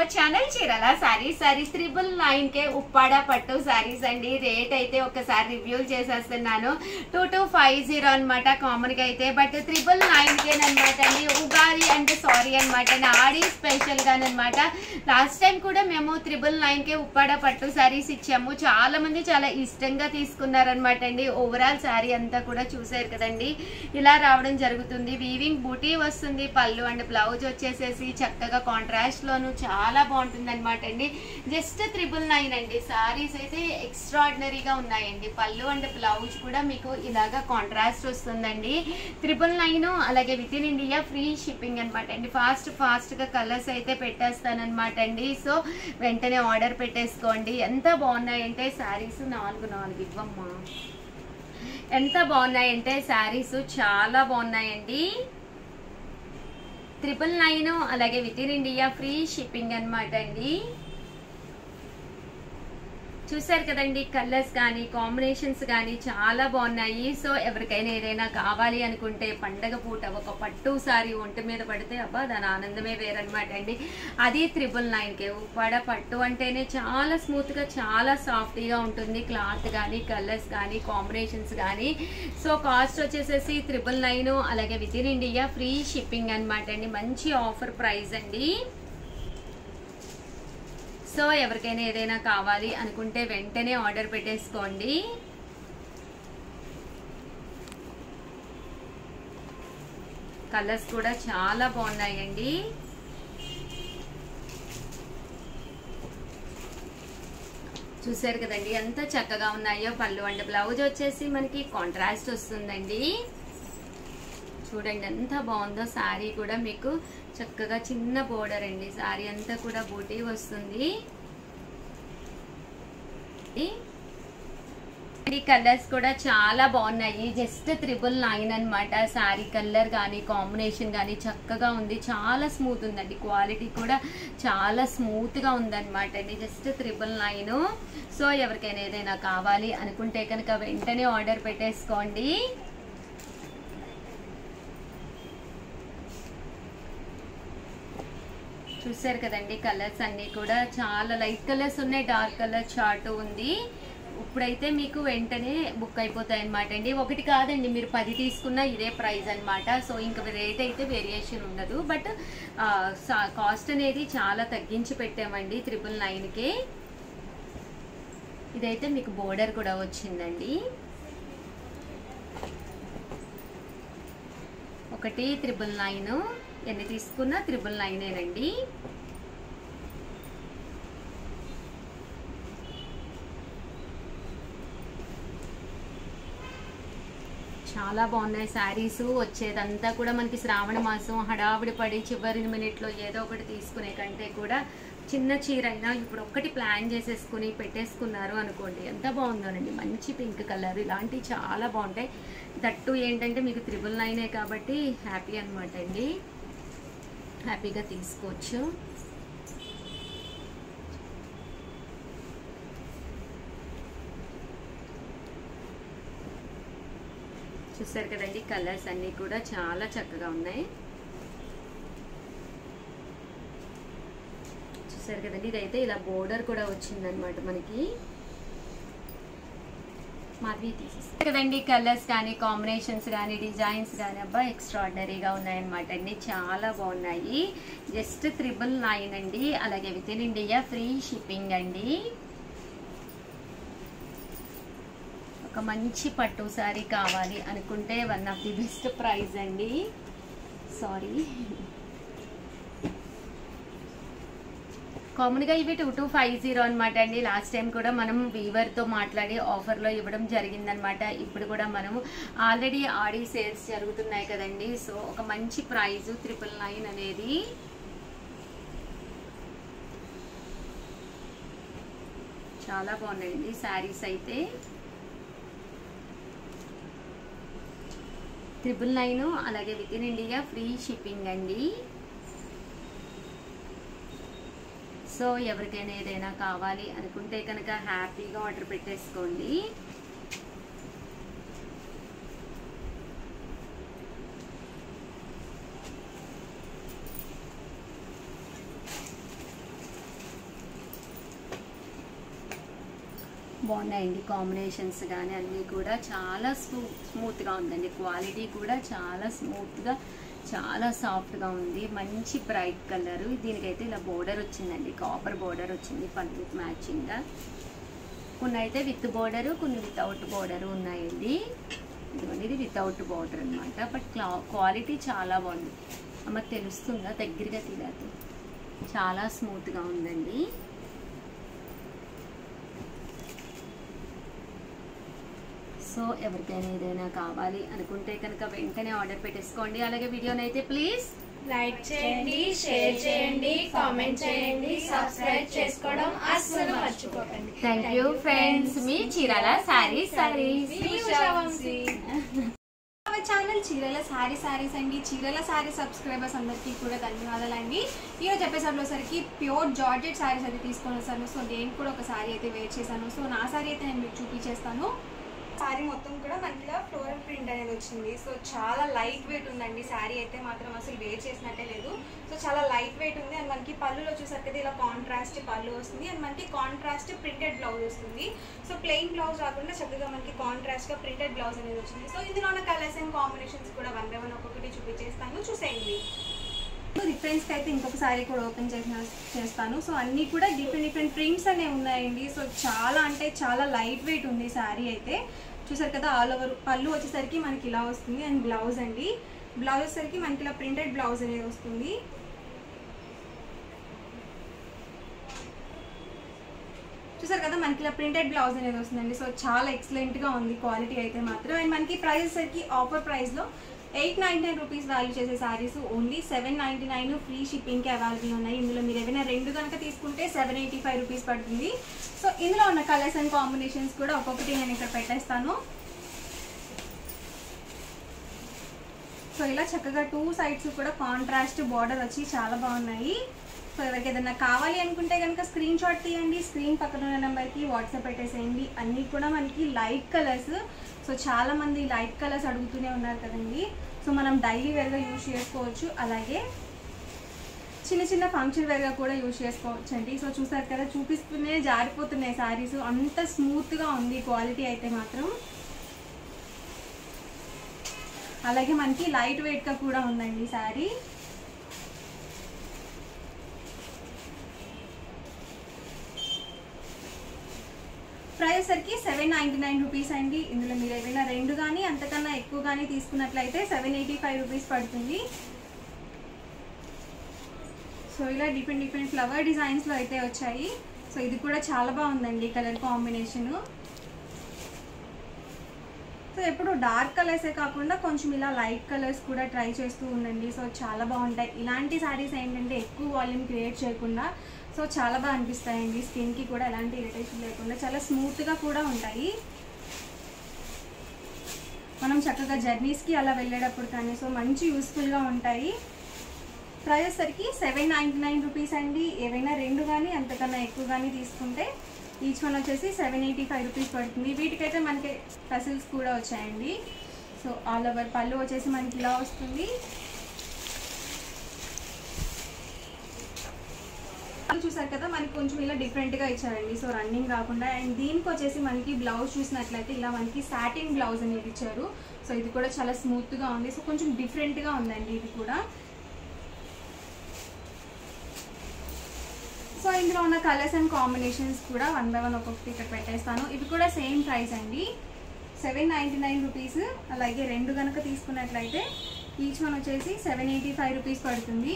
Our channel Chirala saris 999 కే ఉప్పాడ పట్టు సారీస్ అండి. Rate అయితే ఒకసారి రివ్యూ చేసేస్తున్నాను. 2250 అన్నమాట కామన్ గా అయితే, బట్ 999 కేనమాట అండి. ఉగాది అంటే సారీ అనమాట, ఆడి స్పెషల్ గానమాట. లాస్ట్ టైం కూడా మేము 999 కే ఉప్పాడ పట్టు సారీస్ ఇచ్చాము. చాలా మంది చాలా ఇష్టంగా తీసుకున్నారనమాట అండి. ఓవరాల్ సారీ అంతా కూడా చూసారు కదండి, ఇలా రావడం జరుగుతుంది. వీవింగ్ బూటీ వస్తుంది, పళ్ళు అండ్ బ్లౌజ్ వచ్చేసేసి చక్కగా కాంట్రాస్ట్ లోను చాలా బాగుంటుంది అనమాట అండి. జస్ట్ 999 అండి. సారీస్ అయితే ఎక్స్ట్రాడినరీగా ఉన్నాయండి. పళ్ళు అండ్ బ్లౌజ్ కూడా మీకు ఇలాగా కాంట్రాస్ట్ వస్తుందండి. 999 అలాగే with in India free shipping అనమాట అండి. ఫాస్ట్ గా కలర్స్ అయితే పెట్టేస్తానమాట అండి. సో వెంటనే ఆర్డర్ పెట్టేసుకోండి. ఎంత బాగున్నాయంటే సారీస్ 4 ఇవ్వమ్మా. ఎంత బాగున్నాయంటే శారీస్ చాలా బాగున్నాయండి. 999 అలాగే with in India free shipping అనమాట అండి. చూసారు కదండి, కలర్స్ కానీ కాంబినేషన్స్ కానీ చాలా బాగున్నాయి. సో ఎవరికైనా ఏదైనా కావాలి అనుకుంటే పండగ పూట ఒక పట్టు సారీ ఒంటి మీద పడితే అబ్బా దాని ఆనందమే వేరనమాట అండి. అది 999 కే. ఉప్పాడ పట్టు అంటేనే చాలా స్మూత్ గా చాలా సాఫ్ట్గా ఉంటుంది. క్లాత్ కానీ కలర్స్ కానీ కాంబినేషన్స్ కానీ. సో కాస్ట్ వచ్చేసేసి 999 అలాగే with in India free shipping అనమాట అండి. మంచి ఆఫర్ ప్రైస్ అండి. సో ఎవరికైనా ఏదైనా కావాలి అనుకుంటే వెంటనే ఆర్డర్ పెట్టేసుకోండి. కలర్స్ కూడా చాలా బాగున్నాయండి. చూసారు కదండి ఎంత చక్కగా ఉన్నాయో. పళ్ళు అండ్ బ్లౌజ్ వచ్చేసి మనకి కాంట్రాస్ట్ వస్తుందండి. చూడండి ఎంత బాగుందో. శారీ కూడా మీకు చక్కగా చిన్న బోర్డర్ అండి. శారీ అంతా కూడా బూటీ వస్తుంది. ఈ కలర్స్ కూడా చాలా బాగున్నాయి. జస్ట్ 999 అనమాట. శారీ కలర్ కానీ కాంబినేషన్ కానీ చక్కగా ఉంది. చాలా స్మూత్ ఉందండి. క్వాలిటీ కూడా చాలా స్మూత్ గా ఉందన్నమాట అండి. జస్ట్ 999. సో ఎవరికైనా ఏదైనా కావాలి అనుకుంటే కనుక వెంటనే ఆర్డర్ పెట్టేసుకోండి. చూసారు కదండి, కలర్స్ అన్ని కూడా చాలా లైట్ కలర్స్ ఉన్నాయి, డార్క్ కలర్ చార్ట్ ఉంది. ఇప్పుడైతే మీకు వెంటనే బుక్ అయిపోతాయి అనమాట అండి. ఒకటి కాదండి, మీరు 10 తీసుకున్నా ఇదే ప్రైస్ అనమాట. సో ఇంకా రేట్ అయితే వేరియేషన్ ఉండదు, బట్ కాస్ట్ అనేది చాలా తగ్గించి పెట్టామండి 999 కే. ఇదైతే మీకు బోర్డర్ కూడా వచ్చిందండి. ఒకటి 999, ఎన్ని తీసుకున్నా 999 చాలా బాగున్నాయి శారీస్. వచ్చేదంతా కూడా మనకి శ్రావణ మాసం హడావిడి పడి చివరి మినిట్లో ఏదో ఒకటి తీసుకునే కంటే కూడా చిన్న చీర అయినా ఇప్పుడు ఒక్కటి ప్లాన్ చేసేసుకుని పెట్టేసుకున్నారు అనుకోండి, ఎంత బాగుందోనండి. మంచి పింక్ కలర్, ఇలాంటివి చాలా బాగుంటాయి. దట్టు ఏంటంటే మీకు 999 కాబట్టి హ్యాపీ అనమాట అండి. హ్యాపీగా తీసుకోవచ్చు. చూసారు కదండి, కలర్స్ అన్ని కూడా చాలా చక్కగా ఉన్నాయి. చూసారు కదండి, ఇదైతే ఇలా బోర్డర్ కూడా వచ్చిందనమాట మనకి. మాధవి తీసేస్తారు కదండి. కలర్స్ కానీ కాంబినేషన్స్ కానీ డిజైన్స్ కానీ అబ్బా ఎక్స్ట్రాడినరీగా ఉన్నాయన్నమాట అండి. చాలా బాగున్నాయి. జస్ట్ 999 అండి. అలాగే with in India free shipping అండి. ఒక మంచి పట్టు సారీ కావాలి అనుకుంటే one of the best price అండి. సారీ, కామన్గా ఇవి 2250 అనమాట అండి. లాస్ట్ టైం కూడా మనం వీవర్తో మాట్లాడి ఆఫర్లో ఇవ్వడం జరిగిందనమాట. ఇప్పుడు కూడా మనము ఆల్రెడీ ఆడి సేల్స్ జరుగుతున్నాయి కదండి. సో ఒక మంచి ప్రైజ్ 999 అనేది. చాలా బాగున్నాయండి శారీస్ అయితే. 999 అలాగే with in India free shipping అండి. సో ఎవరికైనా ఏదైనా కావాలి అనుకుంటే కనుక హ్యాపీగా ఆర్డర్ పెట్టేసుకోండి. బాగున్నాయండి కాంబినేషన్స్ కానీ అన్నీ కూడా చాలా స్మూత్గా ఉందండి. క్వాలిటీ కూడా చాలా స్మూత్గా చాలా సాఫ్ట్గా ఉంది. మంచి బ్రైట్ కలర్. దీనికైతే ఇలా బోర్డర్ వచ్చిందండి, కాపర్ బోర్డర్ వచ్చింది పళ్ళుకి మ్యాచింగ్గా. కొన్ని అయితే విత్ బోర్డరు, కొన్ని వితౌట్ బోర్డరు ఉన్నాయండి. ఇదిగోండి ఇది వితౌట్ బోర్డర్ అనమాట. బట్ క్వాలిటీ చాలా బాగుంది. అమ్మ తెలుస్తుందా? దగ్గరగా తీరాదు. చాలా స్మూత్గా ఉందండి. సో ఎవరికైనా ఏదైనా కావాలి అనుకుంటే కనుక వెంటనే ఆర్డర్ పెట్టేసుకోండి. అలాగే వీడియోని అయితే ప్లీజ్ లైక్ చేయండి, షేర్ చేయండి, కామెంట్ చేయండి, సబ్స్క్రైబ్ చేసుకోవడం అస్సలు మర్చిపోకండి. Thank you friends. Me Chirala saris channel Chirala saris అండి. చీరాల సారీ సబ్స్క్రైబర్స్ అందరికీ కూడా ధన్యవాదాలు అండి. ఈరోజు ఎపిసోడ్లో సరికి ప్యూర్ జార్జెట్ సారీస్ అయితే తీసుకొని వస్తాను. సో నేను కూడా ఒక సారీ అయితే వేర్ చేశాను. సో నా సారీ అయితే నేను మీకు చూపించేస్తాను. సారీ మొత్తం కూడా మనకి ఇలా ఫ్లోరల్ ప్రింట్ అనేది వచ్చింది. సో చాలా లైట్ వెయిట్ ఉందండి. సారీ అయితే మాత్రం అసలు వేర్ చేసినట్టే లేదు. సో చాలా లైట్ వెయిట్ ఉంది. అండ్ మనకి పళ్ళులో చూసరికి ఇలా కాంట్రాస్ట్ పళ్ళు వస్తుంది. అండ్ మనకి కాంట్రాస్ట్ ప్రింటెడ్ బ్లౌజ్ వస్తుంది. సో ప్లెయిన్ బ్లౌజ్ రాకుండా చక్కగా మనకి కాంట్రాస్ట్గా ప్రింటెడ్ బ్లౌజ్ అనేది వచ్చింది. సో ఇందులో ఉన్న కలర్స్ అండ్ కాంబినేషన్స్ కూడా 1 by 1 ఒక్కొక్కటి చూపించేస్తాను, చూసేయండి. రిఫరెన్స్ అయితే ఇంకొక సారీ కూడా ఓపెన్ చేస్తాను. సో అన్నీ కూడా డిఫరెంట్ ప్రింట్స్ అనేవి ఉన్నాయండి. సో చాలా అంటే చాలా లైట్ వెయిట్ ఉంది సారీ అయితే. చూసారు కదా, ఆల్ ఓవర్ పళ్ళు వచ్చేసరికి మనకి ఇలా వస్తుంది. అండ్ బ్లౌజ్ అండి, బ్లౌజ్ వచ్చేసరికి మనకి ఇలా ప్రింటెడ్ బ్లౌజ్ అనేది వస్తుంది. చూసారు కదా, మనకి ఇలా ప్రింటెడ్ బ్లౌజ్ అనేది వస్తుందండి. సో చాలా ఎక్సలెంట్గా ఉంది క్వాలిటీ అయితే మాత్రం. అండ్ మనకి ప్రైస్ వచ్చేసరికి ఆఫర్ ప్రైస్లో 899 రూపీస్ వాల్యూ చేసే సారీస్ ఓన్లీ 799 ఫ్రీ షిప్పింగ్కి అవైలబుల్ ఉన్నాయి. ఇందులో మీరు ఏమైనా 2 కనుక తీసుకుంటే 785 రూపీస్ పడుతుంది. సో ఇందులో ఉన్న కలర్స్ అండ్ కాంబినేషన్స్ కూడా ఒక్కొక్కటి నేను ఇక్కడ పెట్టేస్తాను. సో ఇలా చక్కగా 2 సైడ్స్ కూడా కాంట్రాస్ట్ బార్డర్ వచ్చి చాలా బాగున్నాయి. సో ఎవరికి ఏదైనా కావాలి అనుకుంటే కనుక స్క్రీన్ షాట్ తీయండి, స్క్రీన్ పక్కన ఉన్న నెంబర్కి వాట్సాప్ పెట్టేసేయండి. అన్నీ కూడా మనకి లైట్ కలర్స్. సో చాలా మంది లైట్ కలర్స్ అడుగుతూనే ఉన్నారు కదండి. సో మనం డైలీ వేర్గా యూజ్ చేసుకోవచ్చు, అలాగే చిన్న ఫంక్షన్ వేర్గా కూడా యూజ్ చేసుకోవచ్చు అండి. సో చూసారు కదా, చూపిస్తూనే జారిపోతున్నాయి శారీస్. అంత స్మూత్గా ఉంది క్వాలిటీ అయితే మాత్రం. అలాగే మనకి లైట్ వెయిట్గా కూడా ఉందండి శారీ. ప్రైస్ సరికి 799 రూపీస్ అండి. ఇందులో మీరు ఏదైనా 2 కానీ అంతకన్నా ఎక్కువ కానీ తీసుకున్నట్లయితే 785 రూపీస్ పడుతుంది. సో ఇలా డిఫరెంట్ ఫ్లవర్ డిజైన్స్లో అయితే వచ్చాయి. సో ఇది కూడా చాలా బాగుందండి కలర్ కాంబినేషను. సో ఎప్పుడు డార్క్ కలర్సే కాకుండా కొంచెం ఇలా లైట్ కలర్స్ కూడా ట్రై చేస్తూ ఉండండి. సో చాలా బాగుంటాయి. ఇలాంటి శారీస్ ఏంటంటే ఎక్కువ వాల్యూమ్ క్రియేట్ చేయకుండా సో చాలా బాగా అనిపిస్తాయండి. స్కిన్కి కూడా ఎలాంటి ఇరిటేషన్ లేకుండా చాలా స్మూత్గా కూడా ఉంటాయి. మనం చక్కగా జర్నీస్కి అలా వెళ్ళేటప్పుడు కానీ సో మంచి యూస్ఫుల్గా ఉంటాయి. ప్రైస్ సరికి 799 రూపీస్ అండి. ఏవైనా 2 కానీ అంతకన్నా ఎక్కువ కానీ తీసుకుంటే ఈచ్ వన్ వచ్చేసి 785 రూపీస్ పడుతుంది. వీటికైతే మనకి టసిల్స్ కూడా వచ్చాయండి. సో ఆల్ ఓవర్ పళ్ళు వచ్చేసి మనకి ఇలా వస్తుంది. చూసారు కదా, మనకి కొంచెం ఇలా డిఫరెంట్గా ఇచ్చారండి. సో రన్నింగ్ కాకుండా. అండ్ దీనికి వచ్చేసి మనకి బ్లౌజ్ చూసినట్లయితే ఇలా మనకి సాటిన్ బ్లౌజ్ అనేది ఇచ్చారు. సో ఇది కూడా చాలా స్మూత్గా ఉంది. సో కొంచెం డిఫరెంట్గా ఉందండి ఇది కూడా. సో ఇందులో ఉన్న కలర్స్ అండ్ కాంబినేషన్స్ కూడా 1 by 1 ఒక్కొక్కటి ఇక్కడ పెట్టేస్తాను. ఇవి కూడా సేమ్ ప్రైస్ అండి, 799 రూపీస్. అలాగే 2 కనుక తీసుకున్నట్లయితే ఈచ్ వన్ వచ్చేసి 785 రూపీస్ పడుతుంది.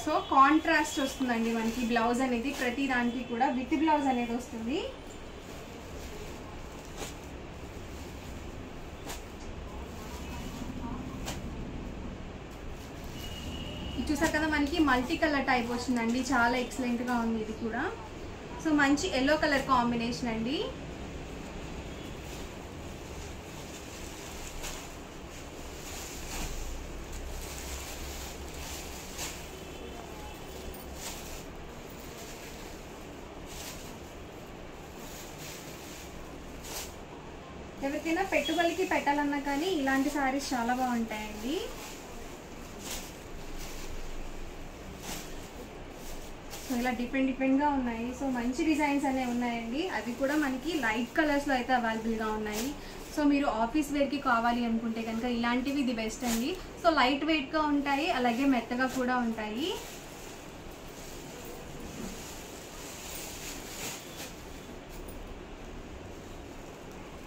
సో కాంట్రాస్ట్ వస్తుందండి మనకి బ్లౌజ్ అనేది. ప్రతి దానికి కూడా విత్ బ్లౌజ్ అనేది వస్తుంది. చూసారు కదా, మనకి మల్టీ కలర్ టైప్ వచ్చిందండి. చాలా ఎక్సలెంట్గా ఉంది ఇది కూడా. సో మంచి ఎల్లో కలర్ కాంబినేషన్ అండి. ఎవరికైనా పెట్టుబడికి పెట్టాలన్నా కానీ ఇలాంటి సారీస్ చాలా బాగుంటాయండి. సో ఇలా డిఫరెంట్గా ఉన్నాయి. సో మంచి డిజైన్స్ అనేవి ఉన్నాయండి. అవి కూడా మనకి లైట్ కలర్స్లో అయితే అవైలబుల్గా ఉన్నాయి. సో మీరు ఆఫీస్ వేర్కి కావాలి అనుకుంటే కనుక ఇలాంటివి ఇది బెస్ట్ అండి. సో లైట్ వెయిట్గా ఉంటాయి, అలాగే మెత్తగా కూడా ఉంటాయి.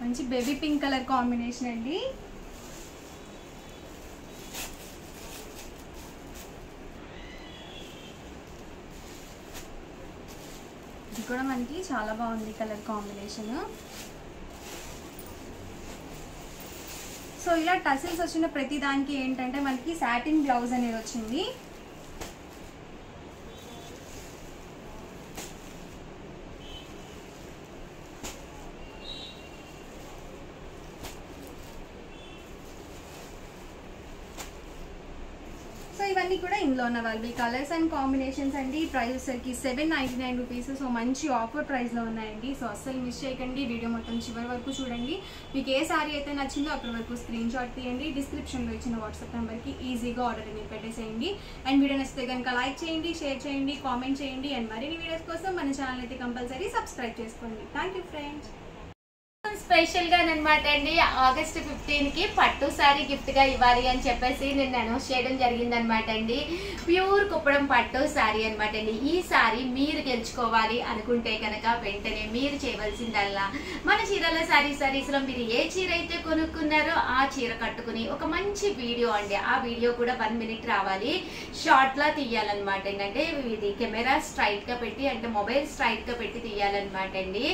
మంచి బేబీ పింక్ కలర్ కాంబినేషన్ అండి. ఇది కూడా మనకి చాలా బాగుంది కలర్ కాంబినేషన్. సో ఇలా టసిల్స్ వచ్చిన ప్రతి దానికి ఏంటంటే మనకి సాటిన్ బ్లౌజ్ అనేది వచ్చింది. సో ఇవన్నీ కూడా ఇందులో ఉన్న వాళ్ళు కలర్స్ అండ్ కాంబినేషన్స్ అండి. ప్రైస్ వచ్చేసరికి 799 రూపీస్. సో మంచి ఆఫర్ ప్రైస్లో ఉన్నాయండి. సో అస్సలు మిస్ చేయకండి, వీడియో మొత్తం చివరి వరకు చూడండి. మీకు ఏ సారీ అయితే నచ్చిందో అప్పటి వరకు స్క్రీన్ షాట్ తీయండి. డిస్క్రిప్షన్లో ఇచ్చిన వాట్సాప్ నెంబర్కి ఈజీగా ఆర్డర్ అనేది పెట్టేసేయండి. అండ్ వీడియో నచ్చితే కనుక లైక్ చేయండి, షేర్ చేయండి, కామెంట్ చేయండి. అండ్ మరిన్ని వీడియోస్ కోసం మన ఛానల్ అయితే కంపల్సరీ సబ్స్క్రైబ్ చేసుకోండి. Thank you friends. స్పెషల్ గా అనమాట అండి, ఆగస్ట్ 15 కి పట్టు సారీ గిఫ్ట్ గా ఇవ్వాలి అని చెప్పేసి నేను అనౌన్స్ చేయడం జరిగింది అనమాట అండి. ప్యూర్ కుప్పడం పట్టు సారీ అనమాట అండి. ఈ సారీ మీరు గెలుచుకోవాలి అనుకుంటే కనుక వెంటనే మీరు చేయవలసిందల్లా మన చీరల సారీస్ లో మీరు ఏ చీర అయితే కొనుక్కున్నారో ఆ చీర కట్టుకుని ఒక మంచి వీడియో అండి. ఆ వీడియో కూడా 1 మినిట్ రావాలి, షార్ట్ లా తీయాలన్నమాట అండి. అంటే ఇది కెమెరా స్ట్రైట్ గా పెట్టి, అంటే మొబైల్ స్ట్రైట్ గా పెట్టి తీయాలన్నమాట అండి.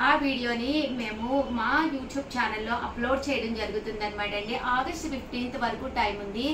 ఆ వీడియోని మేము మా యూట్యూబ్ ఛానల్లో అప్లోడ్ చేయడం జరుగుతుంది అనమాట అండి. ఆగస్ట్ 15 వరకు టైం ఉంది.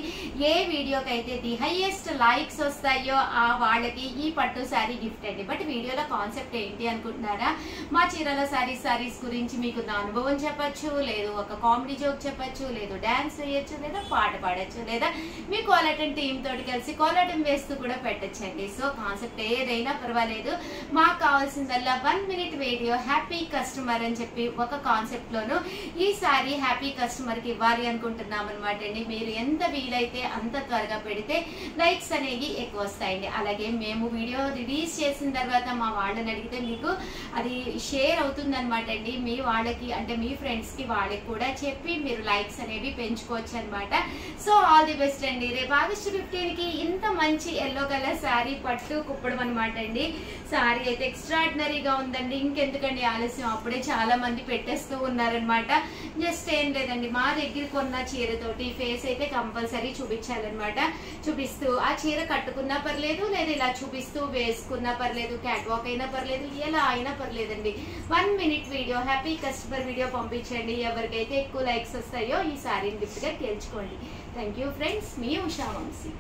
ఏ వీడియోకి అయితే ది హైయెస్ట్ లైక్స్ వస్తాయో ఆ వాళ్ళకి ఈ పట్టు శారీ గిఫ్ట్ అండి. బట్ వీడియోలో కాన్సెప్ట్ ఏంటి అనుకుంటున్నారా? మా చీరల సారీస్ గురించి మీకు నా అనుభవం చెప్పచ్చు, లేదు ఒక కామెడీ జోక్ చెప్పచ్చు, లేదు డాన్స్ వేయచ్చు, లేదా పాట పాడచ్చు, లేదా మీ కోలాటం టీమ్ తోటి కలిసి కోలాటం వేస్తూ కూడా పెట్టచ్చండి. సో కాన్సెప్ట్ ఏదైనా పర్వాలేదు, మాకు కావాల్సిందల్లా 1 మినిట్ వీడియో హ్యాపీ కస్టమర్ అని చెప్పి ఒక కాన్సెప్ట్ లోను ఈ సారీ హ్యాపీ కస్టమర్ కి ఇవ్వాలి అనుకుంటున్నాం అనమాట అండి. మీరు ఎంత వీలైతే అంత త్వరగా పెడితే లైక్స్ అనేవి ఎక్కువ వస్తాయండి. అలాగే మేము వీడియో రిలీజ్ చేసిన తర్వాత మా వాళ్ళని అడిగితే మీకు అది షేర్ అవుతుంది అనమాట అండి. మీ వాళ్ళకి అంటే మీ ఫ్రెండ్స్ కి వాళ్ళకి కూడా చెప్పి మీరు లైక్స్ అనేవి పెంచుకోవచ్చు అనమాట. సో ఆల్ ది బెస్ట్ అండి. రేపు ఆగస్ట్ 15 కి ఇంత మంచి ఎల్లో కలర్ సారీ పట్టు కుప్పడం అనమాట అండి. సారీ అయితే ఎక్స్ట్రాడినరీగా ఉందండి. ఇంకెందుకండి ఆలస్యం, అప్పుడే చాలా మంది పెట్టేస్తూ ఉన్నారనమాట. జస్ట్ ఏం లేదండి, మా దగ్గర కొన్న చీరతోటి ఫేస్ అయితే కంపల్సరీ చూపించాలన్నమాట. చూపిస్తూ ఆ చీర కట్టుకున్నా పర్లేదు, లేదా ఇలా చూపిస్తూ వేసుకున్నా పర్లేదు, క్యాట్ వాక్ అయినా పర్లేదు, ఎలా అయినా పర్లేదండి. 1 minute video happy customer video పంపించండి. ఎవరికైతే ఎక్కువ లైక్స్ వస్తాయో ఈ సారీని గిఫ్ట్ గా గెలుచుకోండి. థ్యాంక్ యూ ఫ్రెండ్స్, మీ ఉషా వంశీ.